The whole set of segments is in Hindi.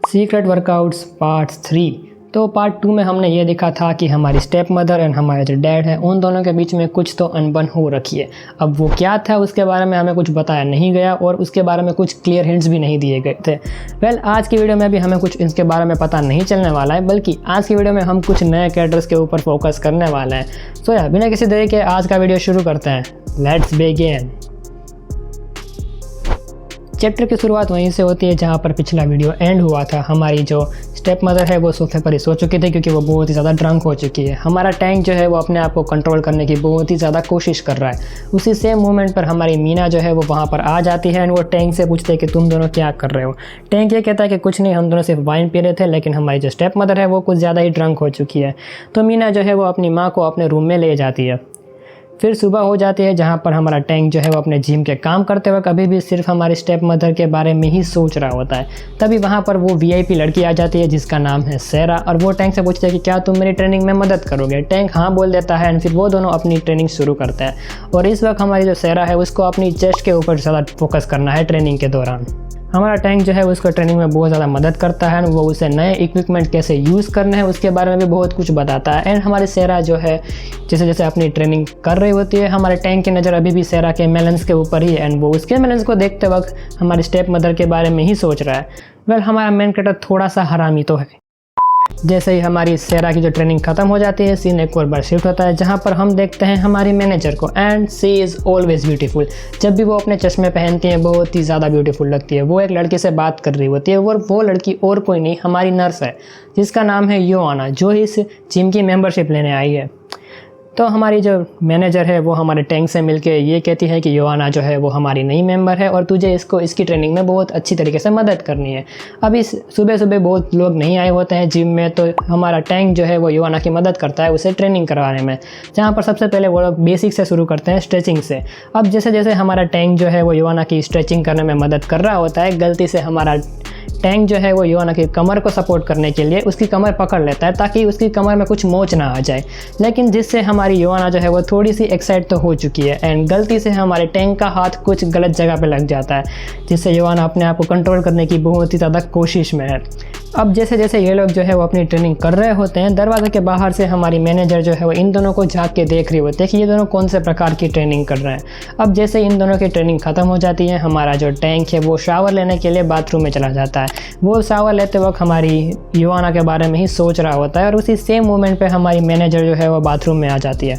Secret workouts part 3। तो पार्ट 2 में हमने ये देखा था कि हमारी स्टेप मदर एंड हमारे जो डैड है उन दोनों के बीच में कुछ तो अनबन हो रखी है। अब वो क्या था उसके बारे में हमें कुछ बताया नहीं गया और उसके बारे में कुछ क्लियर हिंट्स भी नहीं दिए गए थे। आज की वीडियो में भी हमें कुछ इसके बारे में पता नहीं चलने वाला है, बल्कि आज की वीडियो में हम कुछ नए कैरेक्टर्स के ऊपर फोकस करने वाले हैं। तो यार बिना किसी देरी के आज का वीडियो शुरू करते हैं। Let's begin. चैप्टर की शुरुआत वहीं से होती है जहाँ पर पिछला वीडियो एंड हुआ था। हमारी जो स्टेप मदर है वो सोफे पर ही सो चुकी थी क्योंकि वो बहुत ही ज़्यादा ड्रंक हो चुकी है। हमारा टैंक जो है वो अपने आप को कंट्रोल करने की बहुत ही ज़्यादा कोशिश कर रहा है। उसी सेम मोमेंट पर हमारी मीना जो है वो वहाँ पर आ जाती है एंड वो टैंक से पूछते हैं कि तुम दोनों क्या कर रहे हो। टैंक ये कहता है कि कुछ नहीं, हम दोनों सिर्फ वाइन पी रहे थे, लेकिन हमारी जो स्टेप मदर है वो कुछ ज़्यादा ही ड्रंक हो चुकी है। तो मीना जो है वो अपनी माँ को अपने रूम में ले जाती है। फिर सुबह हो जाती है जहाँ पर हमारा टैंक जो है वो अपने जिम के काम करते वक्त अभी भी सिर्फ हमारी स्टेप मदर के बारे में ही सोच रहा होता है। तभी वहाँ पर वो वीआईपी लड़की आ जाती है जिसका नाम है सैरा, और वो टैंक से पूछती है कि क्या तुम मेरी ट्रेनिंग में मदद करोगे। टैंक हाँ बोल देता है एंड फिर वो दोनों अपनी ट्रेनिंग शुरू करते हैं। और इस वक्त हमारी जो सैरा है उसको अपनी चेस्ट के ऊपर ज़्यादा फोकस करना है ट्रेनिंग के दौरान। हमारा टैंक जो है उसको ट्रेनिंग में बहुत ज़्यादा मदद करता है। वो उसे नए इक्विपमेंट कैसे यूज़ करने हैं उसके बारे में भी बहुत कुछ बताता है। एंड हमारी सैरा जो है जैसे जैसे अपनी ट्रेनिंग कर रही होती है, हमारे टैंक की नज़र अभी भी सैरा के मेलेंस के ऊपर ही है एंड वो उसके मेलेंस को देखते वक्त हमारी स्टेप मदर के बारे में ही सोच रहा है। हमारा मेन कैरेक्टर थोड़ा सा हरामी तो है। जैसे ही हमारी सैरा की जो ट्रेनिंग खत्म हो जाती है, सीन एक और बार शिफ्ट होता है जहाँ पर हम देखते हैं हमारी मैनेजर को and she is always beautiful. जब भी वो अपने चश्मे पहनती हैं बहुत ही ज़्यादा ब्यूटीफुल लगती है। वो एक लड़के से बात कर रही होती है और वो लड़की और कोई नहीं हमारी नर्स है जिसका नाम है योआना, जो इस जिम की मेंबरशिप लेने आई है। तो हमारी जो मैनेजर है वो हमारे टैंक से मिलके ये कहती है कि योआना जो है वो हमारी नई मेंबर है और तुझे इसकी ट्रेनिंग में बहुत अच्छी तरीके से मदद करनी है। अब इस सुबह सुबह बहुत लोग नहीं आए होते हैं जिम में, तो हमारा टैंक जो है वो योआना की मदद करता है उसे ट्रेनिंग करवाने में, जहाँ पर सबसे पहले वो लोग बेसिक से शुरू करते हैं, स्ट्रेचिंग से। अब जैसे जैसे हमारा टैंक जो है वो योआना की स्ट्रेचिंग करने में मदद कर रहा होता है, गलती से हमारा टैंक जो है वो योआना की कमर को सपोर्ट करने के लिए उसकी कमर पकड़ लेता है ताकि उसकी कमर में कुछ मोच ना आ जाए, लेकिन जिससे हमारी योआना जो है वो थोड़ी सी एक्साइट तो हो चुकी है एंड गलती से हमारे टैंक का हाथ कुछ गलत जगह पे लग जाता है, जिससे योआना अपने आप को कंट्रोल करने की बहुत ही ज़्यादा कोशिश में है। अब जैसे जैसे ये लोग जो है वो अपनी ट्रेनिंग कर रहे होते हैं, दरवाजे के बाहर से हमारी मैनेजर जो है वो इन दोनों को झाँक के देख रही होती है कि ये दोनों कौन से प्रकार की ट्रेनिंग कर रहे हैं। अब जैसे इन दोनों की ट्रेनिंग खत्म हो जाती है, हमारा जो टैंक है वो शावर लेने के लिए बाथरूम में चला जाता है। वो शावर लेते वक्त हमारी योआना के बारे में ही सोच रहा होता है और उसी सेम मोमेंट पे हमारी मैनेजर जो है वो बाथरूम में आ जाती है।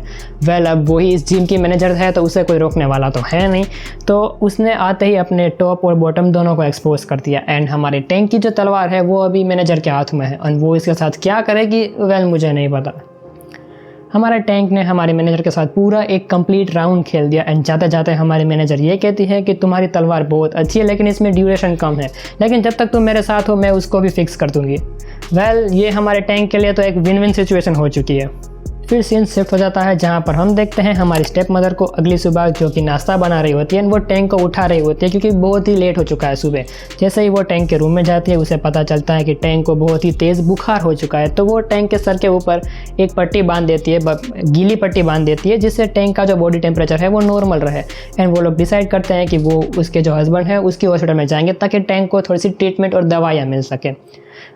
अब वही इस जिम की मैनेजर है तो उसे कोई रोकने वाला तो है नहीं, तो उसने आते ही अपने टॉप और बॉटम दोनों को एक्सपोज कर दिया एंड हमारे टैंक की जो तलवार है वो अभी मैनेजर के हाथ में है और वो इसके साथ क्या करेगी मुझे नहीं पता। हमारा टैंक ने हमारे मैनेजर के साथ पूरा एक कंप्लीट राउंड खेल दिया एंड जाते जाते हमारी मैनेजर ये कहती है कि तुम्हारी तलवार बहुत अच्छी है लेकिन इसमें ड्यूरेशन कम है, लेकिन जब तक तुम मेरे साथ हो मैं उसको भी फिक्स कर दूंगी। ये हमारे टैंक के लिए तो एक विन विन सिचुएशन हो चुकी है। फिर सीन शिफ्ट हो जाता है जहाँ पर हम देखते हैं हमारी स्टेप मदर को अगली सुबह जो कि नाश्ता बना रही होती है, वो टैंक को उठा रही होती है क्योंकि बहुत ही लेट हो चुका है सुबह। जैसे ही वो टैंक के रूम में जाती है उसे पता चलता है कि टैंक को बहुत ही तेज़ बुखार हो चुका है, तो वो टैंक के सर के ऊपर एक पट्टी बांध देती है, गीली पट्टी बांध देती है, जिससे टैंक का जो बॉडी टेम्परेचर है वो नॉर्मल रहे। एंड वो लोग डिसाइड करते हैं कि वो उसके जो हस्बैंड है उसकी हॉस्पिटल में जाएंगे ताकि टैंक को थोड़ी सी ट्रीटमेंट और दवाइयाँ मिल सके।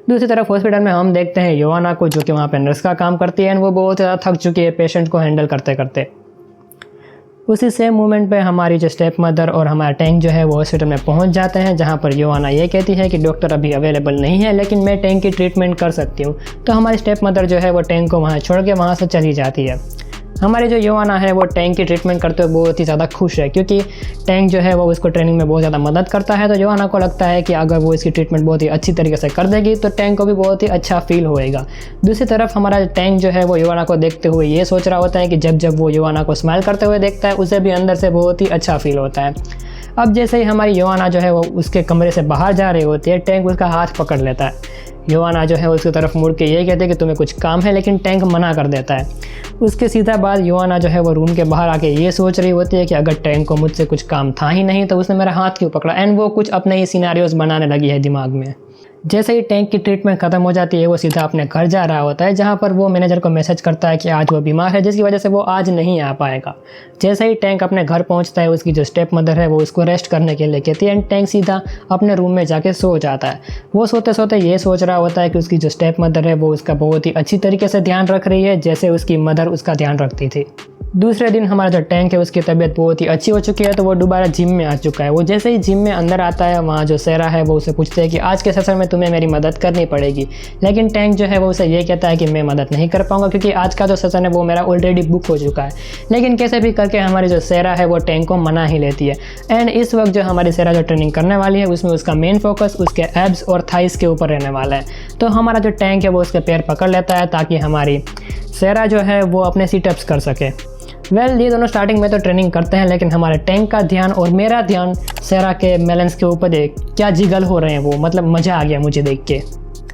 दूसरी तरफ हॉस्पिटल में हम देखते हैं योआना को जो कि वहाँ पे नर्स का काम करती है एंड वो बहुत ज़्यादा थक चुकी है पेशेंट को हैंडल करते करते। उसी सेम मोमेंट पे हमारी जो स्टेप मदर और हमारा टैंक जो है वो हॉस्पिटल में पहुँच जाते हैं, जहाँ पर योआना ये कहती है कि डॉक्टर अभी अवेलेबल नहीं है लेकिन मैं टैंक की ट्रीटमेंट कर सकती हूँ। तो हमारी स्टेप मदर जो है वो टैंक को वहाँ छोड़ के वहाँ से चली जाती है। हमारी जो योआना है वो टैंक की ट्रीटमेंट करते हुए बहुत ही ज़्यादा खुश है क्योंकि टैंक जो है वो उसको ट्रेनिंग में बहुत ज़्यादा मदद करता है। तो योआना को लगता है कि अगर वो इसकी ट्रीटमेंट बहुत ही अच्छी तरीके से कर देगी तो टैंक को भी बहुत ही अच्छा फील होएगा। दूसरी तरफ हमारा टैंक जो है वो योआना को देखते हुए ये सोच रहा होता है कि जब जब वो योआना को स्माइल करते हुए देखता है उसे भी अंदर से बहुत ही अच्छा फील होता है। अब जैसे ही हमारी योआना जो है वो उसके कमरे से बाहर जा रही होती है, टैंक उसका हाथ पकड़ लेता है। योआना जो है उसकी तरफ मुड़ के ये कहते हैं कि तुम्हें कुछ काम है, लेकिन टैंक मना कर देता है। उसके सीधा बाद योआना जो है वो रूम के बाहर आके ये सोच रही होती है कि अगर टैंक को मुझसे कुछ काम था ही नहीं तो उसने मेरा हाथ क्यों पकड़ा, एंड वो कुछ अपने ही सिनेरियोज बनाने लगी है दिमाग में। जैसे ही टैंक की ट्रीटमेंट खत्म हो जाती है वो सीधा अपने घर जा रहा होता है, जहाँ पर वो मैनेजर को मैसेज करता है कि आज वो बीमार है, जिसकी वजह से वो आज नहीं आ पाएगा। जैसे ही टैंक अपने घर पहुँचता है, उसकी जो स्टेप मदर है वो उसको रेस्ट करने के लिए कहती है एंड टैंक सीधा अपने रूम में जाके सो जाता है। वो सोते सोते ये सोच रहा होता है कि उसकी जो स्टेप मदर है वो उसका बहुत ही अच्छी तरीके से ध्यान रख रही है, जैसे उसकी मदर उसका ध्यान रखती थी। दूसरे दिन हमारा जो टैंक है उसकी तबीयत बहुत ही अच्छी हो चुकी है, तो वो दोबारा जिम में आ चुका है। वो जैसे ही जिम में अंदर आता है, वहाँ जो सेरा है वो उसे पूछते हैं कि आज के सेशन में तुम्हें मेरी मदद करनी पड़ेगी, लेकिन टैंक जो है वो उसे ये कहता है कि मैं मदद नहीं कर पाऊंगा क्योंकि आज का जो सेशन है वो मेरा ऑलरेडी बुक हो चुका है। लेकिन कैसे भी करके हमारी जो सेरा है वो टैंक को मना ही लेती है। एंड इस वक्त जो हमारी सेरा जो ट्रेनिंग करने वाली है उसमें उसका मेन फोकस उसके एब्स और थाइस के ऊपर रहने वाला है। तो हमारा जो टैंक है वो उसके पैर पकड़ लेता है ताकि हमारी सेरा जो है वो अपने सीटअप्स कर सके। ये दोनों स्टार्टिंग में तो ट्रेनिंग करते हैं, लेकिन हमारे टैंक का ध्यान और मेरा ध्यान सेरा के मेलेंस के ऊपर है। क्या जिगल हो रहे हैं वो, मतलब मज़ा आ गया मुझे देख के।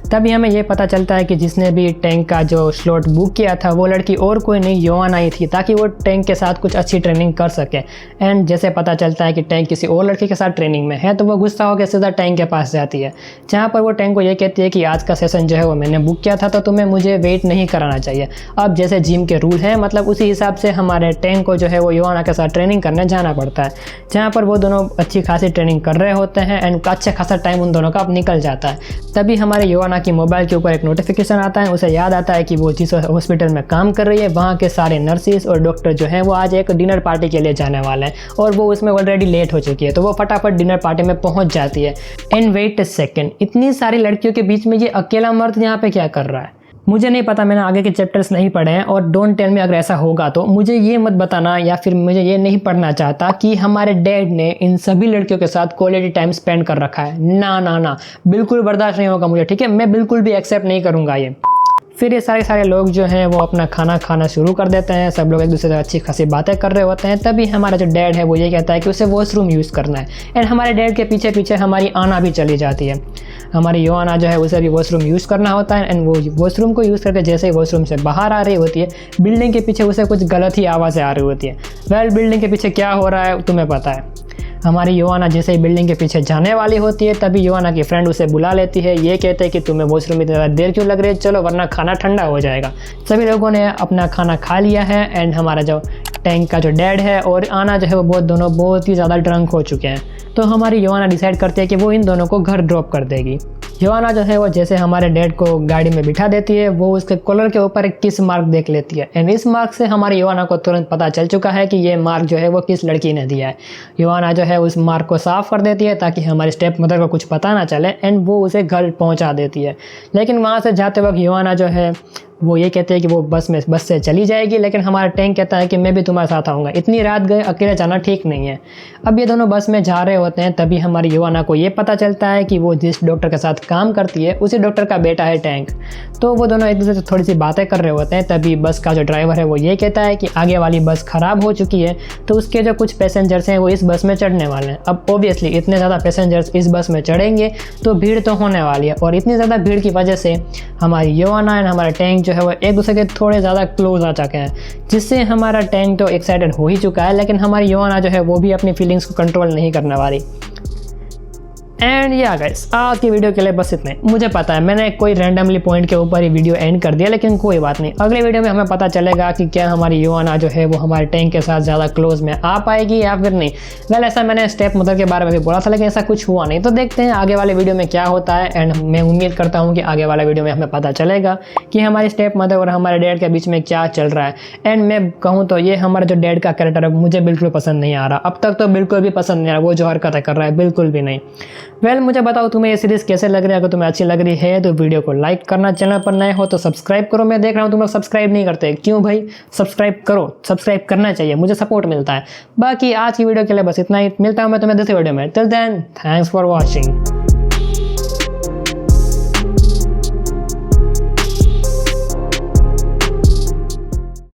तभी हमें ये पता चलता है कि जिसने भी टैंक का जो स्लॉट बुक किया था वो लड़की और कोई नहीं योआना आई थी, ताकि वो टैंक के साथ कुछ अच्छी ट्रेनिंग कर सके। एंड जैसे पता चलता है कि टैंक किसी और लड़की के साथ ट्रेनिंग में है, तो वो गुस्सा होकर सीधा टैंक के पास जाती है, जहाँ पर वो टैंक को ये कहती है कि आज का सेशन जो है वो मैंने बुक किया था, तो तुम्हें मुझे वेट नहीं कराना चाहिए। अब जैसे जिम के रूल हैं, मतलब उसी हिसाब से हमारे टैंक को जो है वो योआना के साथ ट्रेनिंग करने जाना पड़ता है, जहाँ पर वो दोनों अच्छी खासी ट्रेनिंग कर रहे होते हैं एंड अच्छा खासा टाइम उन दोनों का अब निकल जाता है। तभी हमारे योआना की मोबाइल के ऊपर नोटिफिकेशन आता है। उसे याद आता है कि वो जिस हॉस्पिटल में काम कर रही है वहाँ के सारे नर्सिस और डॉक्टर जो हैं वो आज एक डिनर पार्टी के लिए जाने वाले हैं और वो उसमें ऑलरेडी लेट हो चुकी है, तो वो फटाफट डिनर पार्टी में पहुँच जाती है। एंड वेट अ सेकेंड, इतनी सारी लड़कियों के बीच में ये अकेला मर्द यहाँ पे क्या कर रहा है? मुझे नहीं पता, मैंने आगे के चैप्टर्स नहीं पढ़े हैं और डोंट टेल मी अगर ऐसा होगा तो मुझे ये मत बताना, या फिर मुझे ये नहीं पढ़ना चाहता कि हमारे डैड ने इन सभी लड़कियों के साथ क्वालिटी टाइम स्पेंड कर रखा है। ना ना ना, बिल्कुल बर्दाश्त नहीं होगा मुझे, ठीक है? मैं बिल्कुल भी एक्सेप्ट नहीं करूँगा ये। फिर ये सारे लोग जो हैं वो अपना खाना खाना शुरू कर देते हैं। सब लोग एक दूसरे से अच्छी खासी बातें कर रहे होते हैं। तभी हमारा जो डैड है वो ये कहता है कि उसे वॉशरूम यूज़ करना है। एंड हमारे डैड के पीछे पीछे हमारी आना भी चली जाती है। हमारी योआना जो है उसे भी वॉशरूम यूज़ करना होता है। एंड वो वॉशरूम को यूज़ करके जैसे ही वॉशरूम से बाहर आ रही होती है, बिल्डिंग के पीछे उसे कुछ गलत ही आवाज़ें आ रही होती है। बिल्डिंग के पीछे क्या हो रहा है तुम्हें पता है। हमारी योआना जैसे ही बिल्डिंग के पीछे जाने वाली होती है, तभी योआना की फ्रेंड उसे बुला लेती है। ये कहते हैं कि तुम्हें वॉशरूम में इतना देर क्यों लग रही है, चलो वरना खाना ठंडा हो जाएगा। सभी लोगों ने अपना खाना खा लिया है एंड हमारा जो टैंक का जो डैड है और आना जो है वो दोनों बहुत ही ज़्यादा ड्रंक हो चुके हैं। तो हमारी योआना डिसाइड करती है कि वो इन दोनों को घर ड्रॉप कर देगी। योआना जो है वो जैसे हमारे डैड को गाड़ी में बिठा देती है, वो उसके कॉलर के ऊपर एक किस मार्क देख लेती है। एंड इस मार्क से हमारी योआना को तुरंत पता चल चुका है कि ये मार्क जो है वो किस लड़की ने दिया है। योआना जो है उस मार्क को साफ़ कर देती है ताकि हमारी स्टेप मदर को कुछ पता ना चले एंड वो उसे घर पहुंचा देती है। लेकिन वहाँ से जाते वक्त योआना जो है वो ये कहते हैं कि वो बस से चली जाएगी, लेकिन हमारा टैंक कहता है कि मैं भी तुम्हारे साथ आऊँगा, इतनी रात गए अकेले जाना ठीक नहीं है। अब ये दोनों बस में जा रहे होते हैं, तभी हमारी योआना को ये पता चलता है कि वो जिस डॉक्टर के साथ काम करती है उसी डॉक्टर का बेटा है टैंक। तो वो दोनों एक दूसरे से थोड़ी सी बातें कर रहे होते हैं। तभी बस का जो ड्राइवर है वो ये कहता है कि आगे वाली बस ख़राब हो चुकी है, तो उसके जो कुछ पैसेंजर्स हैं वो इस बस में चढ़ने वाले हैं। अब ऑब्वियसली इतने ज़्यादा पैसेंजर्स इस बस में चढ़ेंगे तो भीड़ तो होने वाली है, और इतनी ज़्यादा भीड़ की वजह से हमारी योआना एंड हमारा टैंक जो है वो एक दूसरे के थोड़े ज़्यादा क्लोज आ चुके हैं, जिससे हमारा टैंक तो एक्साइटेड हो ही चुका है, लेकिन हमारी योआना जो है वो भी अपनी फीलिंग्स को कंट्रोल नहीं करने वाली। एंड या गाइस, आज की वीडियो के लिए बस इतना ही। मुझे पता है मैंने कोई रैंडमली पॉइंट के ऊपर ही वीडियो एंड कर दिया, लेकिन कोई बात नहीं, अगले वीडियो में हमें पता चलेगा कि क्या हमारी योआना जो है वो हमारे टैंक के साथ ज़्यादा क्लोज में आ पाएगी या फिर नहीं। वेल, ऐसा मैंने स्टेप मदर के बारे में भी बोला था, लेकिन ऐसा कुछ हुआ नहीं। तो देखते हैं आगे वाले वीडियो में क्या होता है। एंड मैं उम्मीद करता हूँ कि आगे वाले वीडियो में हमें पता चलेगा कि हमारी स्टेप मदर और हमारे डैड के बीच में क्या चल रहा है। एंड मैं कहूँ तो ये हमारा जो डैड का कैरेक्टर है मुझे बिल्कुल पसंद नहीं आ रहा, अब तक तो बिल्कुल भी पसंद नहीं आ रहा, वो जो हरकतें कर रहा है बिल्कुल भी नहीं। वेल, मुझे बताओ तुम्हें ये सीरीज़ कैसे लग रही है। अगर तुम्हें अच्छी लग रही है तो वीडियो को लाइक करना, चैनल पर नए हो तो सब्सक्राइब करो। मैं देख रहा हूँ तुम लोग सब्सक्राइब नहीं करते, क्यों भाई? सब्सक्राइब करो, सब्सक्राइब करना चाहिए, मुझे सपोर्ट मिलता है। बाकी आज की वीडियो के लिए बस इतना ही, मिलता हूँ मैं तुम्हें दूसरी वीडियो में। Till then, thanks for watching.